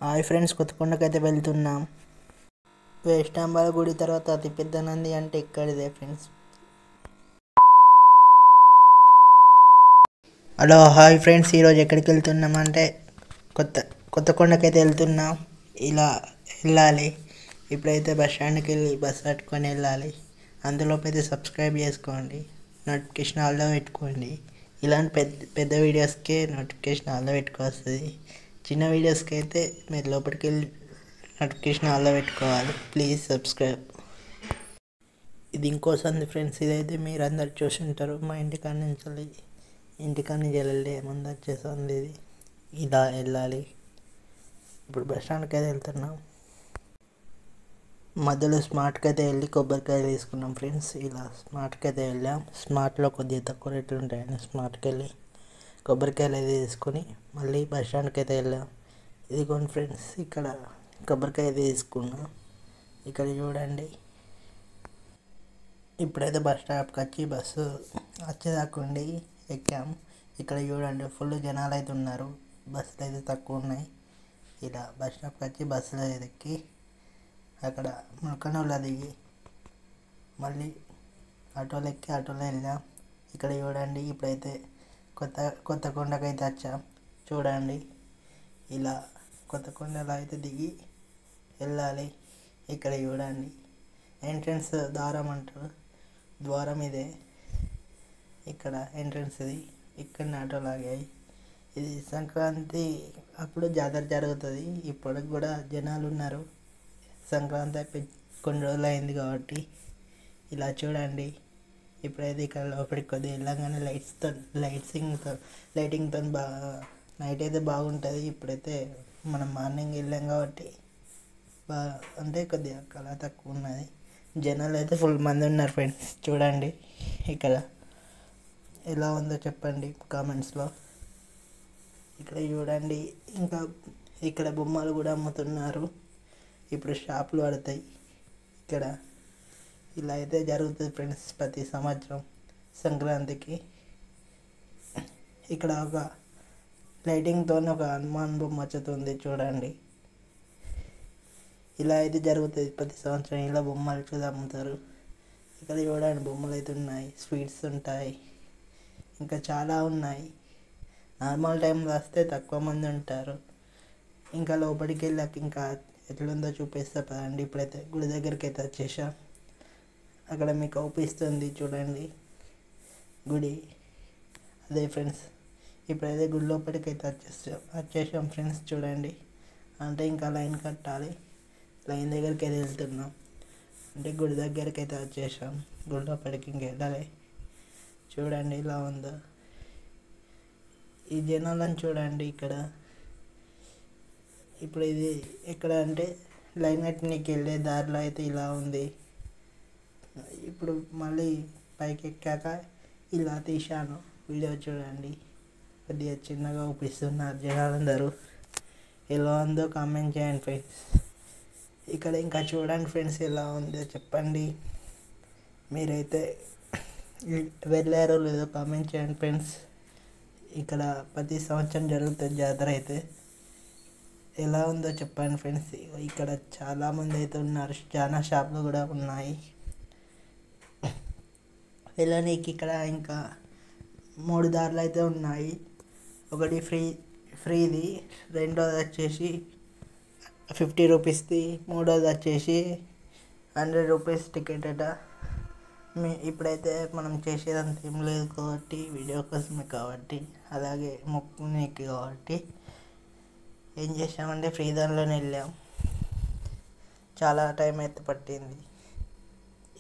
Hi friends, కొత్తకొండకైతే వెళ్తున్నాం. వేస్టాంబల గుడి తర్వాత అతిపెద్ద నంది అంటే ఇక్కడిదే ఫ్రెండ్స్. హలో హాయ్ ఫ్రెండ్స్, ఈరోజు ఎక్కడికి వెళ్తున్నాం అంటే కొత్తకొండకైతే వెళ్తున్నాం. ఇలా వెళ్ళాలి. ఇప్పుడైతే బస్ స్టాండ్కి వెళ్ళి బస్ పట్టుకొని వెళ్ళాలి. అందులోపు అయితే సబ్స్క్రైబ్ చేసుకోండి, నోటిఫికేషన్ ఆల్లో పెట్టుకోండి. ఇలాంటి పెద్ద వీడియోస్కి నోటిఫికేషన్ ఆల్లో పెట్టుకొస్తుంది. చిన్న వీడియోస్కి అయితే మీరు లోపలికి వెళ్ళి నోటిఫికేషన్ ఆల్లో పెట్టుకోవాలి. Please subscribe. ఇది ఇంకో సంది ఫ్రెండ్స్. ఇదైతే మీరు అందరు చూసి ఉంటారు. మా ఇంటికాడ నుంచి వెళ్ళి ముందు వచ్చేసింది ఇది. ఇలా వెళ్ళాలి. ఇప్పుడు బస్ స్టాండ్కి అయితే వెళ్తున్నాం. మధ్యలో స్మార్ట్కి అయితే వెళ్ళి కొబ్బరికాయ తీసుకున్నాం ఫ్రెండ్స్. ఇలా స్మార్ట్కి అయితే వెళ్ళాం. స్మార్ట్లో కొద్దిగా తక్కువ రేట్లు ఉంటాయని స్మార్ట్కి వెళ్ళి కొబ్బరికాయలు అయితే తీసుకొని మళ్ళీ బస్ స్టాండ్కి అయితే వెళ్ళాం. ఇదిగోండి ఫ్రెండ్స్, ఇక్కడ కొబ్బరికాయ అయితే తీసుకున్నాం. ఇక్కడ చూడండి. ఇప్పుడైతే బస్ స్టాప్కి వచ్చి బస్సు వచ్చేదాకుండి ఎక్కాం. ఇక్కడ చూడండి, ఫుల్ జనాలు అయితే ఉన్నారు. బస్సులు అయితే తక్కువ ఉన్నాయి. ఇలా బస్ స్టాప్కి వచ్చి బస్సులో ఎక్కి అక్కడ ములకనూరులో దిగి మళ్ళీ ఆటోలో ఎక్కి ఆటోలో వెళ్ళాం. ఇక్కడ చూడండి, ఇప్పుడైతే కొత్తకొండకైతే వచ్చాం. చూడండి, ఇలా కొత్తకొండలో అయితే దిగి వెళ్ళాలి. ఇక్కడ చూడండి, ఎంట్రన్స్ ద్వారం అంటారు. ద్వారం ఇదే. ఇక్కడ ఎంట్రన్స్ ఇది. ఇక్కడ ఆటోలు ఆగాయి. ఇది సంక్రాంతి అప్పుడు జాతర జరుగుతుంది. ఇప్పటికి కూడా జనాలు ఉన్నారు. సంక్రాంతి అయిపోయి కొన్ని రోజులు అయింది కాబట్టి. ఇలా చూడండి, ఇప్పుడైతే ఇక్కడ లోపలికి కొద్దిగా వెళ్ళగానే లైటింగ్తో బాగా నైట్ అయితే బాగుంటుంది. ఇప్పుడైతే మనం మార్నింగ్ వెళ్ళాం కాబట్టి బాగా అంటే కొద్దిగా కళ తక్కువ ఉన్నది. జనాలు అయితే ఫుల్ మంది ఉన్నారు ఫ్రెండ్స్. చూడండి, ఇక్కడ ఎలా ఉందో చెప్పండి కామెంట్స్లో. ఇక్కడ చూడండి, ఇంకా ఇక్కడ బొమ్మలు కూడా అమ్ముతున్నారు. ఇప్పుడు షాపులు పడతాయి ఇక్కడ. ఇలా అయితే జరుగుతుంది ఫ్రెండ్స్ ప్రతి సంవత్సరం సంక్రాంతికి. ఇక్కడ ఒక లైటింగ్తో ఒక హనుమాన్ బొమ్మ వచ్చుతుంది చూడండి. ఇలా అయితే జరుగుతుంది ప్రతి సంవత్సరం. ఇలా బొమ్మలు చూసి అమ్ముతారు. ఇక్కడ చూడండి, బొమ్మలు అయితే ఉన్నాయి, స్వీట్స్ ఉంటాయి, ఇంకా చాలా ఉన్నాయి. నార్మల్ టైంలో వస్తే తక్కువ మంది ఉంటారు. ఇంకా లోపలికి వెళ్ళాక ఇంకా ఎట్లుందో చూపిస్తా పదండి. ఇప్పుడైతే గుడి దగ్గరికి అయితే వచ్చేసాం. అక్కడ మీకు అవుపిస్తుంది చూడండి గుడి. అదే ఫ్రెండ్స్, ఇప్పుడైతే గుడి లోపలికి అయితే వచ్చేసాం ఫ్రెండ్స్. చూడండి, అంటే ఇంకా లైన్ కట్టాలి. లైన్ దగ్గరికి అయితే వెళ్తున్నాం. అంటే గుడి దగ్గరికి అయితే వచ్చేసాం. గుడి లోపలికి ఇంక వెళ్ళాలి. చూడండి ఇలా ఉందో. ఈ జనాలను చూడండి ఇక్కడ. ఇప్పుడు ఇది ఎక్కడ అంటే లైన్ కట్టడానికి వెళ్ళే దారిలో అయితే ఇలా ఉంది. ఇప్పుడు మళ్ళీ పైకి ఎక్కాక ఇలా తీశాను వీడియో. చూడండి, కొద్దిగా చిన్నగా చూపిస్తున్నారు జనాలందరూ. ఎలా ఉందో కామెంట్ చేయండి ఫ్రెండ్స్. ఇక్కడ ఇంకా చూడండి ఫ్రెండ్స్, ఎలా ఉందో చెప్పండి. మీరైతే వెళ్ళారో లేదో కామెంట్ చేయండి ఫ్రెండ్స్. ఇక్కడ ప్రతి సంవత్సరం జరుగుతుంది జాతర అయితే. ఎలా ఉందో చెప్పండి ఫ్రెండ్స్. ఇక్కడ చాలామంది అయితే ఉన్నారు. చాలా షాపులు కూడా ఉన్నాయి. వెళ్ళనీకి ఇక్కడ ఇంకా 3 దారులు అయితే ఉన్నాయి. ఒకటి ఫ్రీది, రెండోది వచ్చేసి 50 రూపీస్ది, మూడోది వచ్చేసి 100 రూపీస్ టికెట్ అట. ఇప్పుడైతే మనం చేసేదంత ఏం లేదు కాబట్టి, వీడియో కోసమే కాబట్టి, అలాగే మొక్కునికి కాబట్టి ఏం చేసామంటే ఫ్రీ దానిలోనే వెళ్ళాం. చాలా టైం అయితే పట్టింది.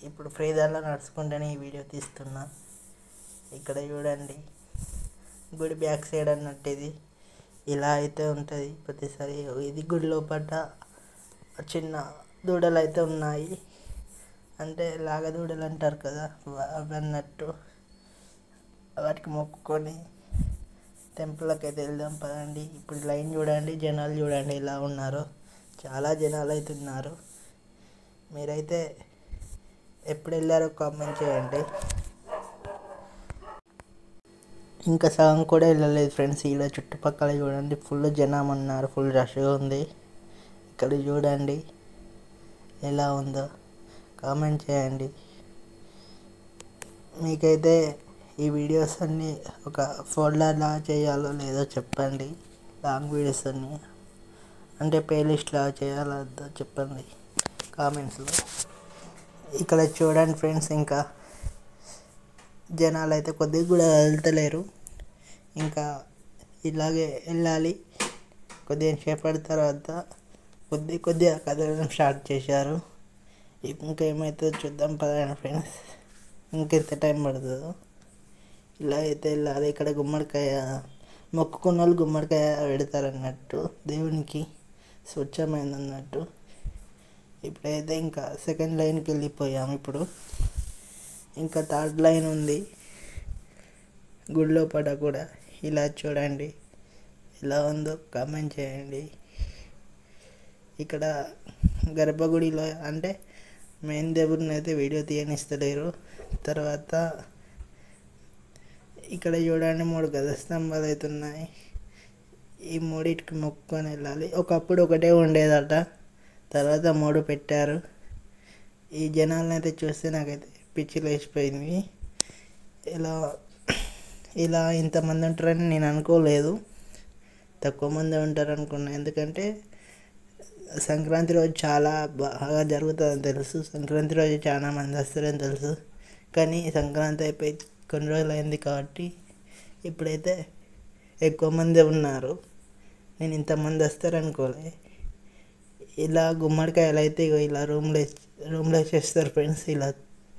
ఇప్పుడు ఫ్రీ దానిలో నడుచుకుంటేనే ఈ వీడియో తీస్తున్నా. ఇక్కడ చూడండి, గుడి బ్యాక్ సైడ్ అన్నట్టు ఇది. ఇలా అయితే ఉంటుంది ప్రతిసారి. ఇది గుడి లోపల చిన్న దూడలు అయితే ఉన్నాయి. అంటే లాగ దూడలు అంటారు కదా, అవి అన్నట్టు. వాటికి మొక్కుకొని టెంపుల్కి అయితే వెళ్దాం పదండి. ఇప్పుడు లైన్ చూడండి, జనాలు చూడండి ఎలా ఉన్నారో. చాలా జనాలు అయితే ఉన్నారు. మీరైతే ఎప్పుడు వెళ్ళారో కామెంట్ చేయండి. ఇంకా సగం కూడా వెళ్ళలేదు ఫ్రెండ్స్. ఇలా చుట్టుపక్కల చూడండి, ఫుల్ జనం ఉన్నారు, ఫుల్ రష్గా ఉంది. ఇక్కడ చూడండి ఎలా ఉందో, కామెంట్ చేయండి. మీకైతే ఈ వీడియోస్ అన్నీ ఒక ఫోల్డర్లా చేయాలో లేదో చెప్పండి. లాంగ్ వీడియోస్ అన్నీ అంటే ప్లేలిస్ట్లా చేయాలో చెప్పండి కామెంట్స్లో. ఇక్కడ చూడండి ఫ్రెండ్స్, ఇంకా జనాలు అయితే కొద్దిగా కూడా వెళ్తలేరు. ఇంకా ఇలాగే వెళ్ళాలి. కొద్దిగా సేపటి తర్వాత కొద్దిగా కదలడం స్టార్ట్ చేశారు. ఇంకా ఏమవుతుందో చూద్దాం పదండి ఫ్రెండ్స్. ఇంకెంత టైం పడుతుందో. ఇలా అయితే వెళ్ళాలి. ఇక్కడ గుమ్మడికాయ మొక్కుకున్న వాళ్ళు గుమ్మడికాయ పెడతారు అన్నట్టు, దేవునికి స్వచ్ఛమైంది అన్నట్టు. ఇప్పుడైతే ఇంకా సెకండ్ లైన్కి వెళ్ళిపోయాము. ఇప్పుడు ఇంకా థర్డ్ లైన్ ఉంది గుడిలో పడ కూడా. ఇలా చూడండి ఎలా ఉందో కామెంట్ చేయండి. ఇక్కడ గర్భగుడిలో అంటే మెయిన్ దేవుడిని అయితే వీడియో తీయనిస్తలేరు. తర్వాత ఇక్కడ చూడండి 3 గజస్తంభాలు అయితే ఉన్నాయి. ఈ 3టికి మొక్కుకొని వెళ్ళాలి. ఒకప్పుడు ఒకటే ఉండేదట, తర్వాత 3 పెట్టారు. ఈ జనాలను అయితే చూస్తే నాకైతే పిచ్చి లేచిపోయింది. ఇలా ఇంతమంది ఉంటారని నేను అనుకోలేదు. తక్కువ మంది ఉంటారు అనుకున్నా. ఎందుకంటే సంక్రాంతి రోజు చాలా బాగా జరుగుతుందని తెలుసు. సంక్రాంతి రోజు చాలా మంది వస్తారని తెలుసు. కానీ సంక్రాంతి అయిపోయి కొన్ని రోజులు అయింది కాబట్టి ఇప్పుడైతే ఎక్కువ మంది ఉన్నారు. నేను ఇంతమంది వస్తారనుకోలే. ఇలా గుమ్మడికాయలు అయితే ఇలా రూమ్లో వేసేస్తారు ఫ్రెండ్స్. ఇలా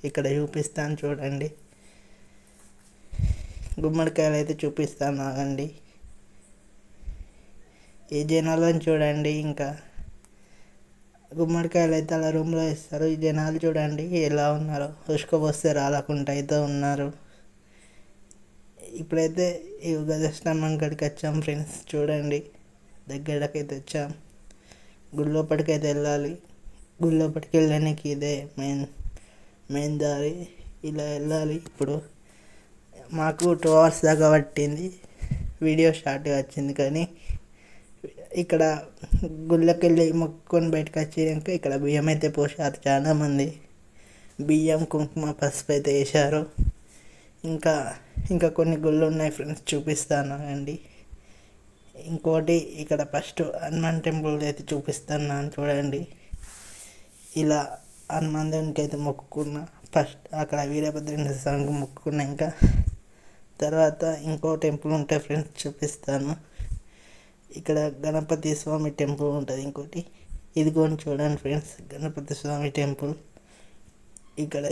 ఇక్కడ చూపిస్తాను చూడండి. గుమ్మడికాయలు అయితే చూపిస్తాను ఆగండి. ఈ జనాలను చూడండి. ఇంకా గుమ్మడికాయలు అయితే అలా రూమ్లో వేస్తారు. ఈ జనాలు చూడండి ఎలా ఉన్నారో, ఉసుకపోస్తే రాలకుండా అయితే ఉన్నారు. ఇప్పుడైతే ఈ గజస్తంభం కాడికి వచ్చాం ఫ్రెండ్స్. చూడండి దగ్గరకైతే వచ్చాం. గుడిలోపటికైతే వెళ్ళాలి. గుడిలోపటికి వెళ్ళడానికి ఇదే మెయిన్ దారి. ఇలా వెళ్ళాలి. ఇప్పుడు మాకు 2 hours దాకా పట్టింది. వీడియో షార్ట్గా వచ్చింది. కానీ ఇక్కడ గుళ్ళకి వెళ్ళి మొక్కుకొని బయటకు వచ్చాక ఇక్కడ బియ్యం అయితే పోసారు చాలామంది. బియ్యం, కుంకుమ, పసుపు అయితే వేశారు. ఇంకా కొన్ని గుళ్ళు ఉన్నాయి ఫ్రెండ్స్, చూపిస్తాను అండి. ఇంకోటి ఇక్కడ ఫస్ట్ హనుమాన్ టెంపుల్ అయితే చూపిస్తున్నాను చూడండి. ఇలా హనుమాన్ దేవునికి అయితే మొక్కుకున్నా. ఫస్ట్ అక్కడ వీరభద్రేంద్ర స్వామికి మొక్కుకున్నా. ఇంకా తర్వాత ఇంకో టెంపుల్ ఉంటాయి ఫ్రెండ్స్, చూపిస్తాను. ఇక్కడ గణపతి స్వామి టెంపుల్ ఉంటుంది ఇంకోటి. ఇదిగోని చూడండి ఫ్రెండ్స్, గణపతి స్వామి టెంపుల్. ఇక్కడ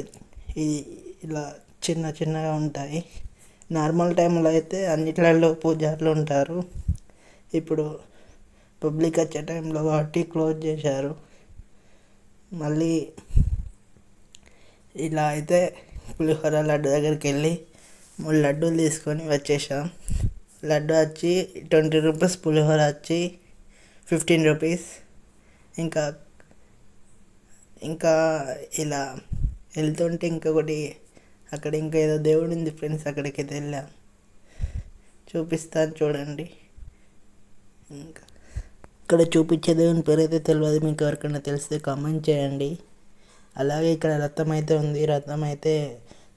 ఇలా చిన్నగా ఉంటాయి. నార్మల్ టైంలో అయితే అన్నిట్లలో పూజారులు ఉంటారు. ఇప్పుడు పబ్లిక్ వచ్చే టైంలో కాబట్టి క్లోజ్ చేశారు. మళ్ళీ ఇలా అయితే పులిహోర లడ్డు దగ్గరికి వెళ్ళి 3 లడ్డూలు తీసుకొని వచ్చేసాం. లడ్డు వచ్చి 20 రూపీస్, పులిహోర వచ్చి 15 రూపీస్. ఇంకా ఇలా వెళ్తుంటే ఇంకొకటి అక్కడ ఇంకా ఏదో దేవుడు ఉంది ఫ్రెండ్స్, అక్కడికి అయితే వెళ్ళాం. చూపిస్తాను చూడండి. ఇంకా ఇక్కడ చూపించే దేవుని పేరు అయితే తెలియదు. మీకు ఎవరికైనా తెలిస్తే కామెంట్ చేయండి. అలాగే ఇక్కడ రథం అయితే ఉంది. రథం అయితే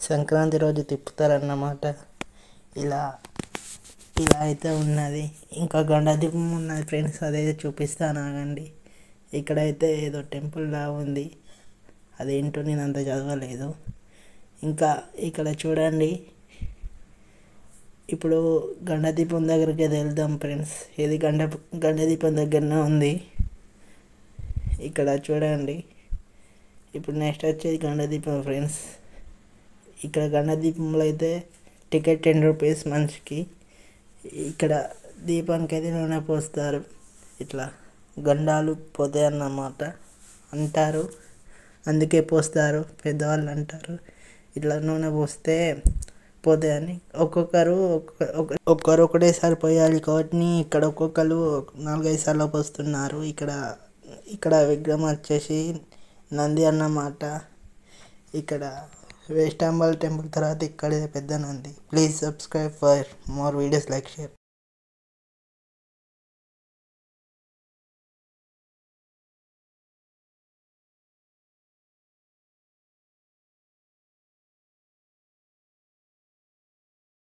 సంక్రాంతి రోజు తిప్పుతారన్నమాట. ఇలా అయితే ఉన్నది. ఇంకా గండాదీపం ఉన్నది ఫ్రెండ్స్, అదైతే చూపిస్తాను ఆగండి. ఇక్కడైతే ఏదో టెంపుల్ లా ఉంది, అదేంటో నేను అంత చదవలేదు. ఇంకా ఇక్కడ చూడండి, ఇప్పుడు గండాదీపం దగ్గరికి అయితే వెళ్దాం ఫ్రెండ్స్. ఇది గండాదీపం దగ్గరనే ఉంది. ఇక్కడ చూడండి, ఇప్పుడు నెక్స్ట్ వచ్చేది గండాదీపం ఫ్రెండ్స్. ఇక్కడ గండాదీపంలో అయితే టికెట్ 10 రూపీస్ మనిషికి. ఇక్కడ దీపానికి అయితే నూనె పోస్తారు. ఇట్లా గండాలు పోతాయి అన్నమాట అంటారు, అందుకే పోస్తారు, పెద్దవాళ్ళు అంటారు. ఇట్లా నూనె పోస్తే పోతాయని. ఒక్కొక్కరు ఒకటేసారి పోయాలి కాబట్టి ఇక్కడ ఒక్కొక్కరు 4-5 సార్లు పోస్తున్నారు. ఇక్కడ విగ్రహం వచ్చేసి నంది అన్నమాట. ఇక్కడ వేస్టాంబల్ టెంపుల్ తర్వాత ఇక్కడే పెద్ద Nandi. Please subscribe for more videos, like, share.